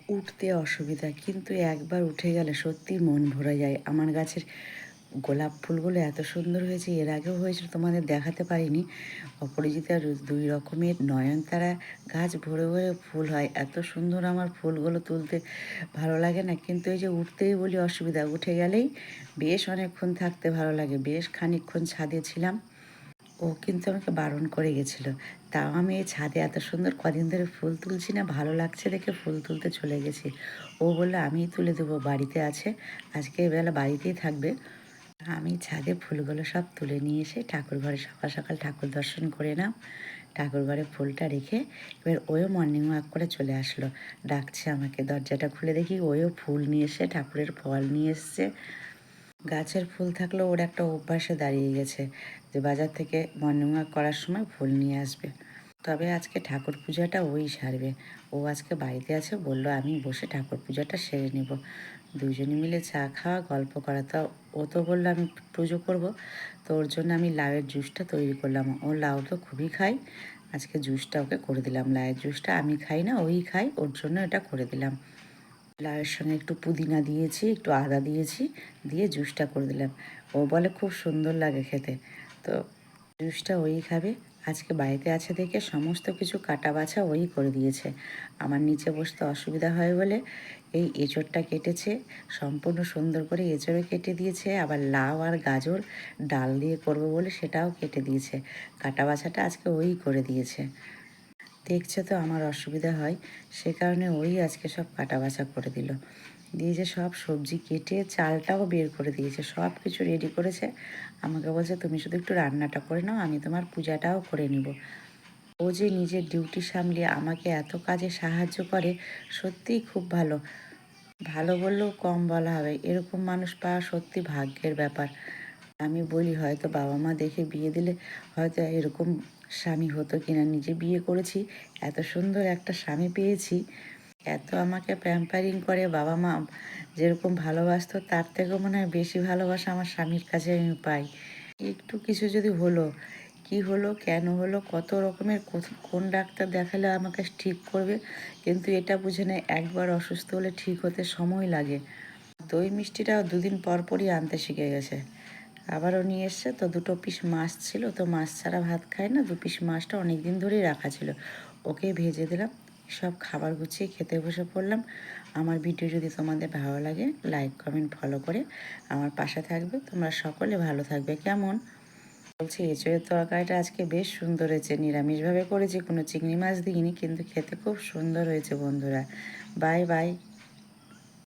উঠতে অসুবিধা, কিন্তু একবার উঠে গেলে সত্যিই মন ভরে যায়। আমার গাছের গোলাপ ফুলগুলো এত সুন্দর হয়েছে, এর আগেও হয়েছিল, তোমাদের দেখাতে পারিনি। অপরাজিতা রোজ ২ রকমের নয়নতারা গাছ ভরে ভরে ফুল হয়। এত সুন্দর আমার ফুলগুলো তুলতে ভালো লাগে না, কিন্তু এই যে উঠতেই বলি অসুবিধা। উঠে গেলেই বেশ অনেকক্ষণ থাকতে ভালো লাগে। বেশ খানিকক্ষণ ছাদে ছিলাম। ও কিন্তু আমাকে বারণ করে গেছিল। তাও আমি এই ছাদে এত সুন্দর কদিন ধরে ফুল তুলছি না, ভালো লাগছে দেখে ফুল তুলতে চলে গেছি। ও বলল, "আমিই তুলে দেবো, বাড়িতে আছে। আজকে এবেলা বাড়িতেই থাকবে।" আমি ছাদে ফুলগুলো সব তুলে নিয়ে এসে ঠাকুর ঘরে সকাল সকাল ঠাকুর দর্শন করে নাও। ঠাকুর ঘরে ফুলটা রেখে এবার ওও মর্নিং ওয়াক করে চলে আসলো। ডাকছে আমাকে, দরজাটা খুলে দেখি ওও ফুল নিয়ে এসে ঠাকুরের ফল নিয়ে এসছে। গাছের ফুল থাকলেও ওর একটা অভ্যাসে দাঁড়িয়ে গেছে যে বাজার থেকে মর্নিং ওয়াক করার সময় ফুল নিয়ে আসবে। তবে আজকে ঠাকুর পূজাটা ওই সারবে। ও আজকে বাড়িতে আছে, বলল আমি বসে ঠাকুর পূজাটা সেরে নেব। দুজনে মিলে চা খাওয়া, গল্প করা। তো ও তো বললো আমি পুজো করব, তো ওর জন্য আমি লাউয়ের জুসটা তৈরি করলাম। ও লাউ তো খুবই খায়। আজকে জুসটা ওকে করে দিলাম। লাউয়ের জুসটা আমি খাই না, ওই খাই, ওর জন্য এটা করে দিলাম। লাউয়ের সঙ্গে একটু পুদিনা দিয়েছি, একটু আদা দিয়েছি, দিয়ে জুসটা করে দিলাম। ও বলে খুব সুন্দর লাগে খেতে। তো জুসটা ওই খাবে। আজকে বাড়িতে আছে দেখে সমস্ত কিছু কাটা বাছা ওই করে দিয়েছে। আমার নিচে বসতে অসুবিধা হয় বলে এই এঁচোড়টা কেটেছে, সম্পূর্ণ সুন্দর করে এঁচোড়ও কেটে দিয়েছে। আবার লাউ আর গাজর ডাল দিয়ে করবো বলে সেটাও কেটে দিয়েছে। কাটা বাছাটা আজকে ওই করে দিয়েছে। দেখছে তো আমার অসুবিধা হয়, সে কারণে ওই আজকে সব কাটা বাছা করে দিল। দিয়ে যে সব সবজি কেটে চালটাও বের করে দিয়েছে, সব কিছু রেডি করেছে। আমাকে বলছে তুমি শুধু একটু রান্নাটা করে নাও, আমি তোমার পূজাটাও করে নিব। ও যে নিজের ডিউটি সামলিয়ে আমাকে এত কাজে সাহায্য করে, সত্যিই খুব ভালো। ভালো বললেও কম বলা হবে, এরকম মানুষ পাওয়া সত্যি ভাগ্যের ব্যাপার। আমি বলি হয়তো বাবা মা দেখে বিয়ে দিলে হয়তো এরকম স্বামী হতো কিনা। নিজে বিয়ে করেছি, এত সুন্দর একটা স্বামী পেয়েছি, এত আমাকে প্যাম্পারিং করে। বাবা মা যেরকম ভালোবাসতো তার থেকেও মনে হয় বেশি ভালোবাসা আমার স্বামীর কাছে আমি পাই। একটু কিছু যদি হলো, কি হলো, কেন হলো, কত রকমের কোন ডাক্তার দেখালে আমাকে ঠিক করবে, কিন্তু এটা বুঝে নেয় একবার অসুস্থ হলে ঠিক হতে সময় লাগে। দই মিষ্টিটাও ২ দিন পর পরই আনতে শিখে গেছে। আবারও নিয়ে এসছে, তো ২ পিস মাছ ছিল, তো মাছ ছাড়া ভাত খায় না। ২ পিস মাছটা অনেক দিন ধরেই রাখা ছিল, ওকে ভেজে দিলাম। সব খাবার গুছিয়ে খেতে বসে পড়লাম। আমার ভিডিও যদি তোমাদের ভালো লাগে, লাইক কমেন্ট ফলো করে আমার পাশে থাকবে। তোমরা সকলে ভালো থাকবে। কেমন বলছি, এঁচোড়ের তরকারিটা আজকে বেশ সুন্দর হয়েছে। নিরামিষভাবে করেছি, কোনো চিংড়ি মাছ দিইনি, কিন্তু খেতে খুব সুন্দর হয়েছে বন্ধুরা। Bye bye.